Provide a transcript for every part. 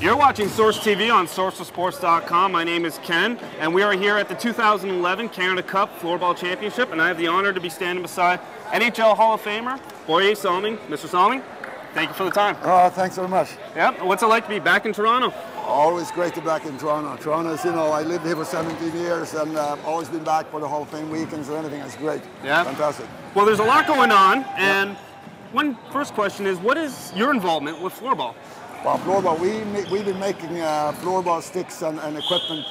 You're watching Source TV on SourceOfSports.com. My name is Ken, and we are here at the 2011 Canada Cup Floorball Championship, and I have the honor to be standing beside NHL Hall of Famer, Borje Salming. Mr. Salming, thank you for the time. Thanks very much. Yeah, what's it like to be back in Toronto? Always great to be back in Toronto. Toronto is, I lived here for 17 years and always been back for the Hall of Fame weekends and anything. It's great. Yeah. Fantastic. Well, there's a lot going on, and one first question is, what is your involvement with floorball? Well, floorball, we've been making floorball sticks and equipment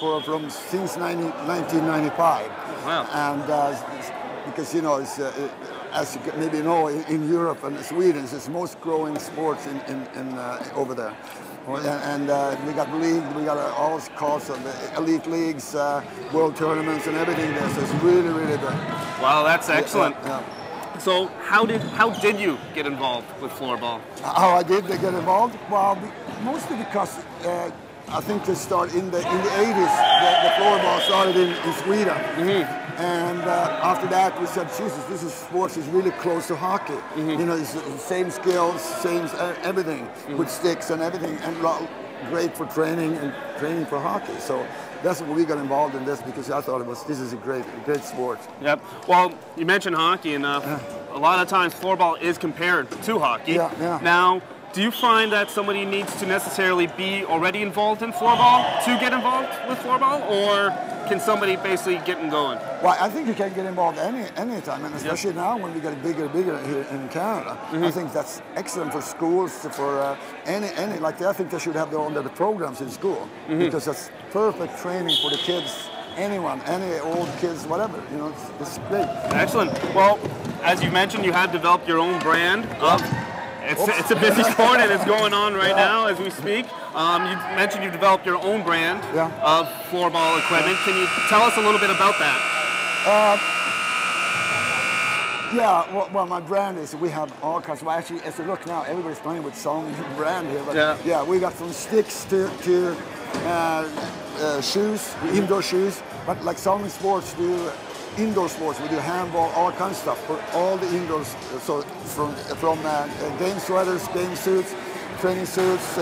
since 1995. Wow. And because, it's, as you maybe know, in Europe and Sweden, it's the most growing sports over there. And we got we got all sorts of elite leagues, world tournaments, and everything there. So it's really, really good. Wow, that's excellent. Yeah. So how did you get involved with floorball? How I did get involved? Well, mostly because I think they started in the 80s. The floorball started in Sweden. Mm-hmm. And after that, we said, Jesus, sports is really close to hockey. Mm-hmm. It's the same skills, same everything, with sticks and everything, and great for training for hockey. So that's what we got involved in this, because I thought this is a great sport. Yep. Well, you mentioned hockey, and a lot of times floorball is compared to hockey. Yeah. Now, do you find that somebody needs to necessarily be already involved in floorball to get involved with floorball, or can somebody basically get them going? Well, I think you can get involved any time, and especially now when we get bigger here in Canada. Mm-hmm. I think that's excellent for schools, for any. I think they should have their own programs in school, because that's perfect training for the kids. Anyone, any old kids, whatever. It's great. Excellent. Well, as you mentioned, you have developed your own brand of. It's a busy sport, and it's going on right now as we speak. You mentioned you developed your own brand of floorball equipment. Can you tell us a little bit about that? Well, my brand is, we have all kinds. Well, actually, as you look now, everybody's playing with Salming brand here. But we got from sticks to shoes, indoor shoes. But like Salming Sports do indoor sports, we do handball, all kinds of stuff for all the indoors. So from game sweaters, game suits, training suits,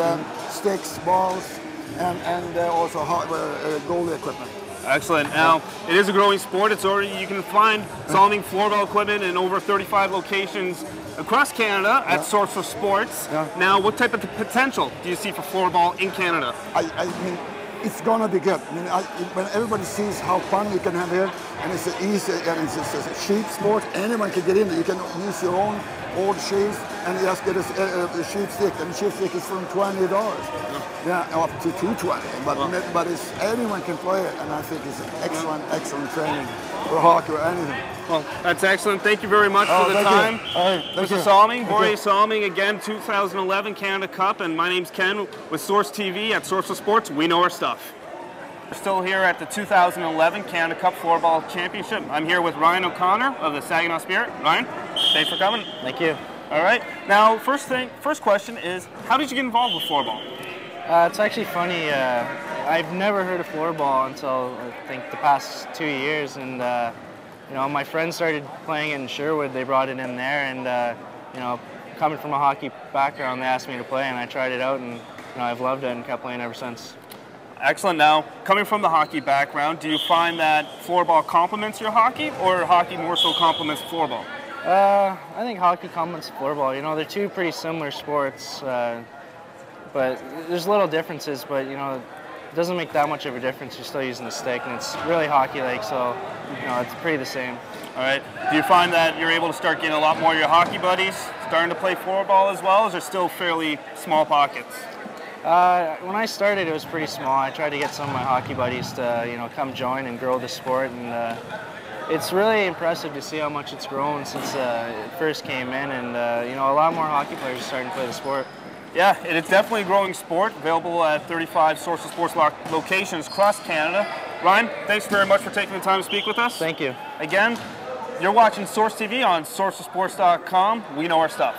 sticks, balls, and also goalie equipment. Excellent. Now, it is a growing sport. You can find Salming floorball equipment in over 35 locations across Canada at Source of Sports. Now, what type of potential do you see for floorball in Canada? I mean, it's gonna be good. I mean, when everybody sees how fun you can have here, and it's easy, and it's a cheap sport, anyone can get in there. You can use your own old shoes and just get a cheap stick, and the cheap stick is from $20. Up to $220. But anyone can play it, and I think it's an excellent training for hockey or anything. Well, that's excellent. Thank you very much for the time. Mr. Salming, Borje Salming, again, 2011 Canada Cup, and my name's Ken with Source TV at Source of Sports. We know our stuff. We're still here at the 2011 Canada Cup Floorball Championship. I'm here with Ryan O'Connor of the Saginaw Spirit. Ryan, thanks for coming. Thank you. All right. Now, first question is, how did you get involved with floorball? It's actually funny. I've never heard of floorball until I think the past 2 years, and my friends started playing it in Sherwood. They brought it in there, and coming from a hockey background, they asked me to play, and I tried it out, and I've loved it and kept playing ever since. Excellent. Now, coming from the hockey background, do you find that floorball complements your hockey, or hockey more so complements floorball? I think hockey complements floorball. They're two pretty similar sports, but there's little differences, but it doesn't make that much of a difference. You're still using the stick, and it's really hockey-like, so it's pretty the same. All right. Do you find that you're able to start getting a lot more of your hockey buddies starting to play floorball as well, or is there still fairly small pockets? When I started, it was pretty small. I tried to get some of my hockey buddies to come join and grow the sport, and it's really impressive to see how much it's grown since it first came in, and a lot more hockey players are starting to play the sport. Yeah, it's definitely a growing sport, available at 35 Source of Sports locations across Canada. Ryan, thanks very much for taking the time to speak with us. Thank you. Again, you're watching Source TV on SourceOfSports.com. We know our stuff.